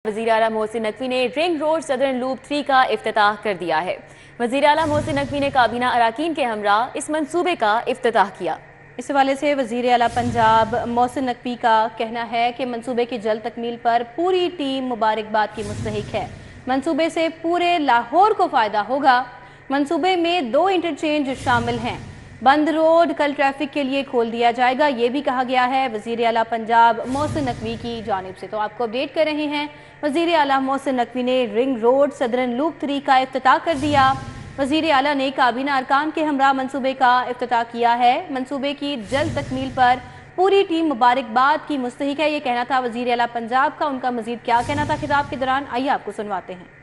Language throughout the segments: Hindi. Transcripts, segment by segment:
वज़ीर आला मोहसिन नकवी ने रिंग रोड सदर्न लूप 3 का इफ्तिताह कर दिया है। वज़ीर आला मोहसिन नकवी ने काबीना अराकीन के हमरा इस मंसूबे का इफ्तिताह किया। इस हवाले से वज़ीर आला पंजाब मोहसिन नकवी का कहना है कि मंसूबे की जल्द तकमील पर पूरी टीम मुबारकबाद की मुस्तहिक है। मंसूबे से पूरे लाहौर को फ़ायदा होगा। मंसूबे में 2 इंटरचेंज शामिल हैं। बंद रोड कल ट्रैफिक के लिए खोल दिया जाएगा, ये भी कहा गया है वज़ीर आला पंजाब मोहसिन नकवी की जानिब से। तो आपको अपडेट कर रहे हैं, वज़ीर आला मोहसिन नकवी ने रिंग रोड सदरन लूप 3 का इफ्तिताह कर दिया। वज़ीर आला ने काबीना अरकान के हमरा मंसूबे का इफ्तिताह किया है। मंसूबे की जल्द तकमील पर पूरी टीम मुबारकबाद की मुस्तहिक है, ये कहना था वज़ीर आला पंजाब का। उनका मजीद क्या कहना था खिताब के दौरान, आइए आपको सुनवाते हैं।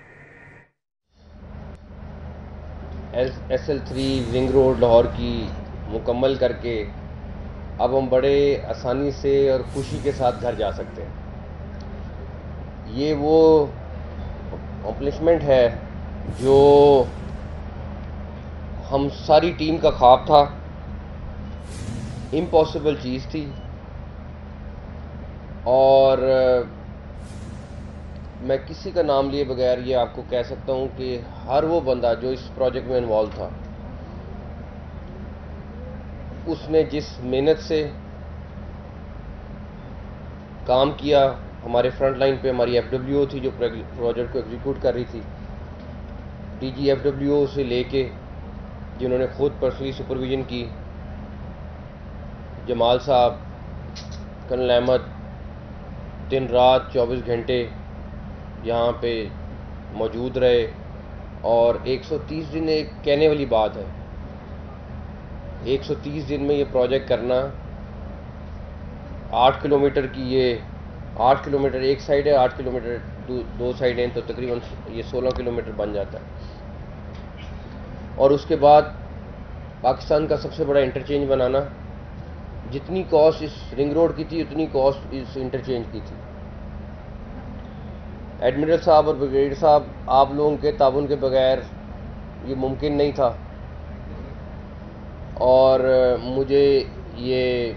SL3 रिंग रोड लाहौर की मुकम्मल करके अब हम बड़े आसानी से और खुशी के साथ घर जा सकते हैं। ये वो अकम्पलिशमेंट है जो हम सारी टीम का ख्वाब था, इम्पॉसिबल चीज़ थी। और मैं किसी का नाम लिए बगैर ये आपको कह सकता हूँ कि हर वो बंदा जो इस प्रोजेक्ट में इन्वॉल्व था, उसने जिस मेहनत से काम किया। हमारे फ्रंट लाइन पे हमारी FWO थी जो प्रोजेक्ट को एग्जीक्यूट कर रही थी, DG FWO से लेके जिन्होंने खुद पर्सनली सुपरविजन की, जमाल साहब, कर्नल अहमद, दिन रात 24 घंटे यहाँ पे मौजूद रहे। और 130 दिन एक कहने वाली बात है, 130 दिन में ये प्रोजेक्ट करना। 8 किलोमीटर की ये 8 किलोमीटर एक साइड है, 8 किलोमीटर दो साइड हैं, तो तकरीबन ये 16 किलोमीटर बन जाता है। और उसके बाद पाकिस्तान का सबसे बड़ा इंटरचेंज बनाना। जितनी कॉस्ट इस रिंग रोड की थी उतनी कॉस्ट इस इंटरचेंज की थी। एडमिरल साहब और ब्रिगेडियर साहब, आप लोगों के ताउन के बगैर ये मुमकिन नहीं था। और मुझे ये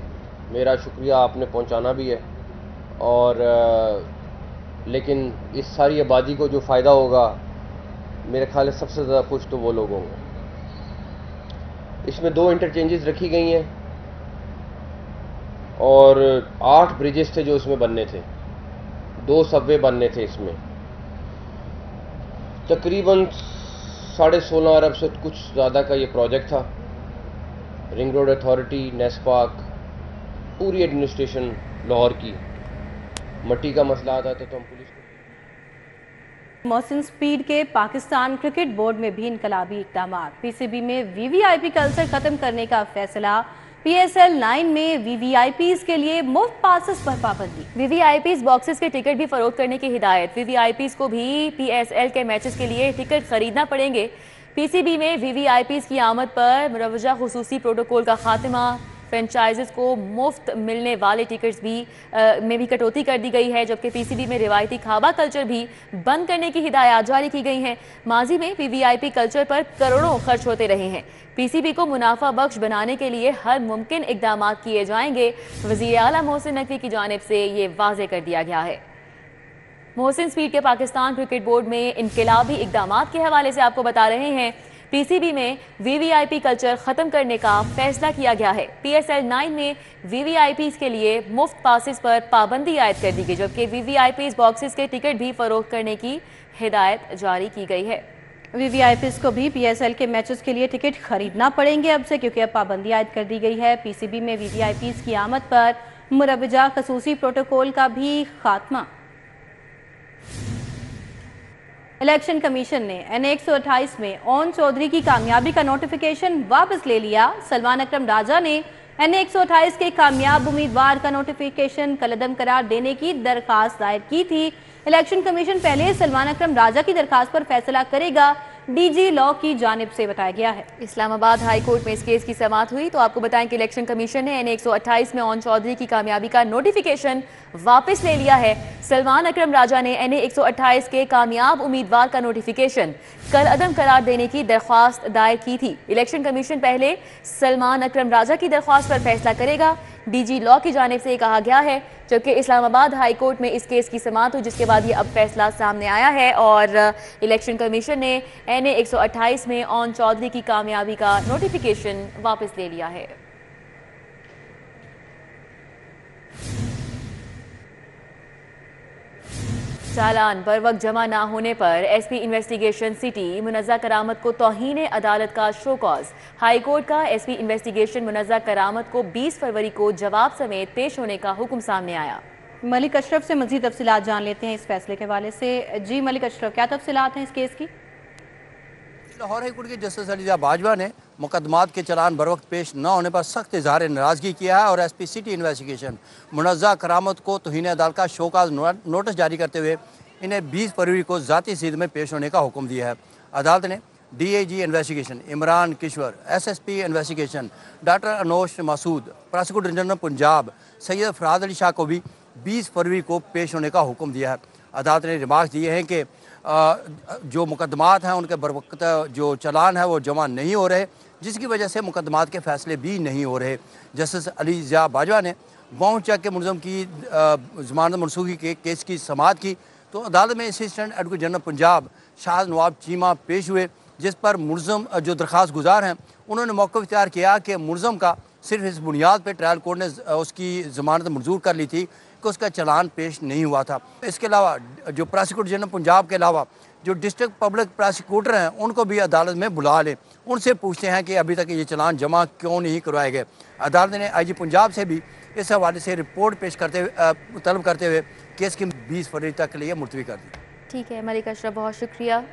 मेरा शुक्रिया आपने पहुंचाना भी है। और लेकिन इस सारी आबादी को जो फ़ायदा होगा, मेरे ख्याल है सबसे ज़्यादा खुश तो वो लोग होंगे। इसमें 2 इंटरचेंजेस रखी गई हैं और 8 ब्रिजेस थे जो इसमें बनने थे, 2 सबवे बनने थे। इसमें तकरीबन 16.5 अरब से कुछ ज़्यादा का ये प्रोजेक्ट था। रिंग रोड अथॉरिटी, नेस्पाक, पूरी एडमिनिस्ट्रेशन लाहौर की। मट्टी का मसला आता था तो हम पुलिस को। मोहसिन स्पीड के पाकिस्तान क्रिकेट बोर्ड में भी इनकलाबी इक़दाम। PCB में VVIP कल्चर खत्म करने का फैसला। PSL 9 में VVIPs के लिए मुफ्त पासेस पर पाबंदी। VVIPs बॉक्सेस के टिकट भी फरोख्त करने की हिदायत। VVIPs को भी PSL के मैचेस के लिए टिकट खरीदना पड़ेंगे। PCB में VVIPs की आमद पर मुरवजा खुसूसी प्रोटोकॉल का खात्मा। फ्रेंचाइजेस को मुफ्त मिलने वाले टिकट्स में भी कटौती कर दी गई है, जबकि PCB में रिवायती खाबा कल्चर भी बंद करने की हिदायत जारी की गई हैं। माजी में VVIP कल्चर पर करोड़ों खर्च होते रहे हैं। PCB को मुनाफा बख्श बनाने के लिए हर मुमकिन इकदाम किए जाएंगे। वज़ीर आला मोहसिन नकवी की जानिब से ये वाज़े कर दिया गया है। मोहसिन स्पीड के पाकिस्तान क्रिकेट बोर्ड में इनकलाबी इकदाम के हवाले से आपको बता रहे हैं। PCB में VVIP कल्चर ख़त्म करने का फैसला किया गया है। PSL 9 में VVIPs के लिए मुफ्त पासेस पर पाबंदी आयद कर दी गई, जबकि VVIPs बॉक्सेस के टिकट भी फरोख्त करने की हिदायत जारी की गई है। VVIPs को भी PSL के मैचेस के लिए टिकट खरीदना पड़ेंगे अब से, क्योंकि अब पाबंदी आयद कर दी गई है। PCB में VVIPs की आमद पर मुरवजा खसूसी प्रोटोकॉल का भी खात्मा। इलेक्शन कमीशन ने NA 128 में ओन चौधरी की कामयाबी का नोटिफिकेशन वापस ले लिया। सलमान अकरम राजा ने NA 128 के कामयाब उम्मीदवार का नोटिफिकेशन कलअदम करार देने की दरखास्त दायर की थी। इलेक्शन कमीशन पहले सलमान अकरम राजा की दरखास्त पर फैसला करेगा, DG लॉ की जानिब से बताया गया है। इस्लामाबाद हाई कोर्ट में इस केस की समाअत हुई। तो आपको बताएं कि इलेक्शन कमीशन ने NA 128 में ओन चौधरी की कामयाबी का नोटिफिकेशन वापस ले लिया है। सलमान अकरम राजा ने NA 128 के कामयाब उम्मीदवार का नोटिफिकेशन कल अदम करार देने की दरख्वास्त दायर की थी। इलेक्शन कमीशन पहले सलमान अकरम राजा की दरख्वास्त पर फैसला करेगा। डीजी लॉ की जानिब से कहा गया है, जबकि इस्लामाबाद हाई कोर्ट में इस केस की समाअत हुई, जिसके बाद ये अब फैसला सामने आया है और इलेक्शन कमीशन ने NA 128 में ओन चौधरी की कामयाबी का नोटिफिकेशन वापस ले लिया है। चालान बर वक्त जमा ना होने पर SP इन्वेस्टिगेशन सिटी मुनज़्ज़ा करामत को तौहीन अदालत का शो कॉज। हाई कोर्ट का SP इन्वेस्टिगेशन मुनज़्ज़ा करामत को 20 फरवरी को जवाब समेत पेश होने का हुक्म सामने आया। मलिक अशरफ से मजीद तफसीलात जान लेते हैं इस फैसले के हवाले से। जी मलिक अशरफ, क्या तफसीलात हैं इस केस की? लाहौर हाई कोर्ट के जस्टिस अलीजा बाजवा ने मुकदमात के चलान बर वक्त पेश न होने पर सख्त इजहार नाराजगी किया है और SP सिटी इन्वेस्टिगेशन मुनज़्ज़ा करामत को तौहीन अदालत का शोकाज नोटिस जारी करते हुए इन्हें 20 फरवरी को ज़ाती सीध में पेश होने का हुक्म दिया है। अदालत ने DAG investigation Imran Kishwar, SSP investigation doctor Anosh Masood, prosecutor general Punjab Syed Farad Ali Shah को भी 20 फरवरी को पेश होने का हुक्म दिया है। अदालत ने रिमार्क्स दिए हैं कि जो मुकदमात हैं उनके बर वक्त जो चलान है वो जमा नहीं हो रहे, जिसकी वजह से मुकदमात के फ़ैसले भी नहीं हो रहे। जस्टिस अलीजा बाजवा ने बाउंड चेक के मुलज़म की ज़मानत मनसूखी के केस की समाअत की तो अदालत में assistant advocate general Punjab Shah Nawab Cheema पेश हुए, जिस पर मुलज़म जो दरख्वास्त गुजार हैं उन्होंने मौक़िफ़ इख्तियार किया कि मुलज़म का सिर्फ इस बुनियाद पर ट्रायल कोर्ट ने उसकी ज़मानत मंजूर कर ली थी कि उसका चलान पेश नहीं हुआ था। इसके अलावा जो प्रोसिक्यूटर जनरल पंजाब के अलावा जो डिस्ट्रिक्ट पब्लिक प्रोसिक्यूटर हैं उनको भी अदालत में बुला लें, उनसे पूछते हैं कि अभी तक ये चलान जमा क्यों नहीं करवाए गए। अदालत ने IG पंजाब से भी इस हवाले से रिपोर्ट पेश करते हुए तलब करते हुए केस की 20 फरवरी तक के लिए मुलतवी कर दी। ठीक है मलिक अशरफ, बहुत शुक्रिया।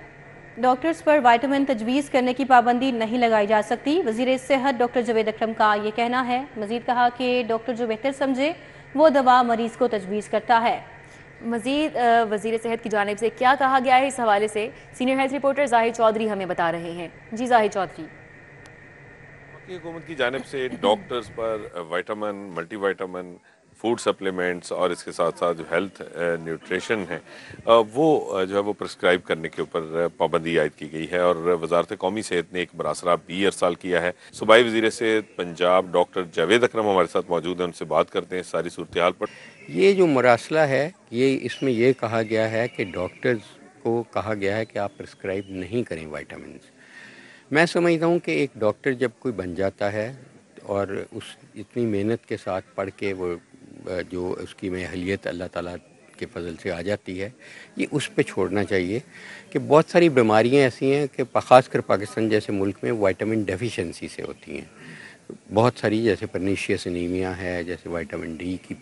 डॉक्टर्स पर विटामिन तजवीज़ करने की पाबंदी नहीं लगाई जा सकती, वज़ीर सेहत डॉक्टर जावेद अकरम का ये कहना है। मजीद कहा कि डॉक्टर जो बेहतर समझे वो दवा मरीज़ को तजवीज़ करता है। मजीद वज़ीर सेहत की जानिब से क्या कहा गया है इस हवाले से senior health reporter Zahid Chaudhary हमें बता रहे हैं। जी जाहिद चौधरी। हुकूमत की जानिब से डॉक्टर्स पर विटामिन, मल्टीविटामिन, फूड सप्लीमेंट्स और इसके साथ साथ जो हेल्थ न्यूट्रिशन है वो जो है वो प्रिस्क्राइब करने के ऊपर पाबंदी आयद की गई है और वजारत कौमी सेहत ने एक बरासरा भी अरसाल किया है। सूबाई वज़ीर सेहत पंजाब डॉक्टर जावेद अकरम हमारे साथ मौजूद हैं, उनसे बात करते हैं सारी सूरत हाल पर। ये जो मरासला है ये इसमें ये कहा गया है कि डॉक्टर्स को कहा गया है कि आप प्रिस्क्राइब नहीं करें विटामिन। मैं समझता हूँ कि एक डॉक्टर जब कोई बन जाता है और उस इतनी मेहनत के साथ पढ़ के वो जो उसकी में अहलियत अल्लाह ताला के फजल से आ जाती है, ये उस पे छोड़ना चाहिए कि बहुत सारी बीमारियाँ ऐसी हैं कि ख़ासकर पाकिस्तान जैसे मुल्क में विटामिन डेफिशिएंसी से होती हैं। बहुत सारी जैसे परनीशियस एनीमिया है, जैसे विटामिन D की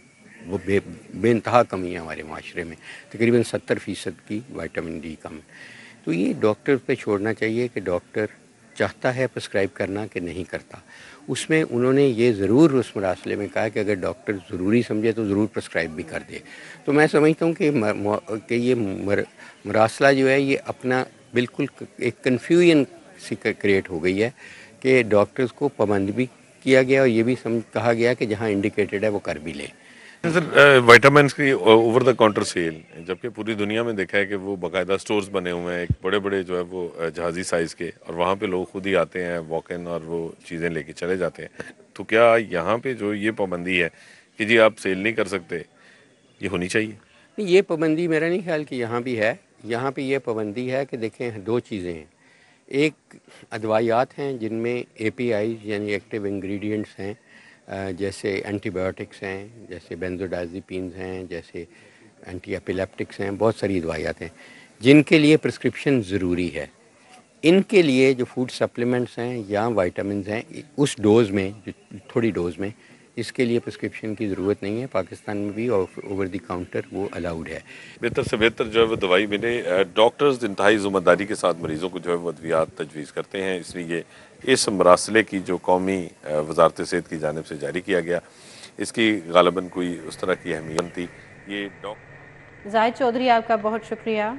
वो बेइंतहा कमी है हमारे माशरे में, तकरीबन 70% की विटामिन D कम है। तो ये डॉक्टर पे छोड़ना चाहिए कि डॉक्टर चाहता है प्रिस्क्राइब करना कि नहीं करता। उसमें उन्होंने ये ज़रूर उस मरासले में कहा कि अगर डॉक्टर ज़रूरी समझे तो ज़रूर प्रिस्क्राइब भी कर दे। तो मैं समझता हूँ कि ये मरासला जो है ये अपना बिल्कुल एक कन्फ्यूजन सी क्रिएट हो गई है कि डॉक्टर्स को पाबंद भी किया गया और ये भी कहा गया कि जहाँ इंडिकेटेड है वो कर भी ले। सर विटामिन की ओवर द काउंटर सेल, जबकि पूरी दुनिया में देखा है कि वो बाकायदा स्टोर्स बने हुए हैं एक बड़े बड़े जो है वो जहाज़ी साइज़ के, और वहाँ पे लोग खुद ही आते हैं वॉक इन और वो चीज़ें लेके चले जाते हैं। तो क्या यहाँ पे जो ये पाबंदी है कि जी आप सेल नहीं कर सकते, ये होनी चाहिए? नहीं, ये पाबंदी मेरा नहीं ख्याल कि यहाँ भी है। यहाँ पे ये पाबंदी है कि देखें दो चीज़ें हैं। एक अदवायात हैं जिनमें APIs यानी एक्टिव इंग्रेडिएंट्स हैं, जैसे एंटीबायोटिक्स हैं, जैसे बेंजोडाइज़ेपिन्स हैं, जैसे एंटी एपिलेप्टिक्स हैं, बहुत सारी दवाइयाँ हैं जिनके लिए प्रिस्क्रिप्शन ज़रूरी है। इनके लिए जो फूड सप्लीमेंट्स हैं या विटामिन्स हैं उस डोज़ में, जो थोड़ी डोज़ में, इसके लिए प्रिस्क्रिप्शन की ज़रूरत नहीं है। पाकिस्तान में भी ओवर द काउंटर वो अलाउड है। बेहतर से बेहतर जो है वो दवाई मिले। डॉक्टर्स इंतहाई ज़िम्मेदारी के साथ मरीज़ों को जो है वो अद्वियात तजवीज़ करते हैं, इसलिए इस मरासले की जो कौमी वजारत सेहत की जानिब से जारी किया गया, इसकी गालिबन कोई उस तरह की अहमियत थी। ये जाहिद चौधरी, आपका बहुत शुक्रिया।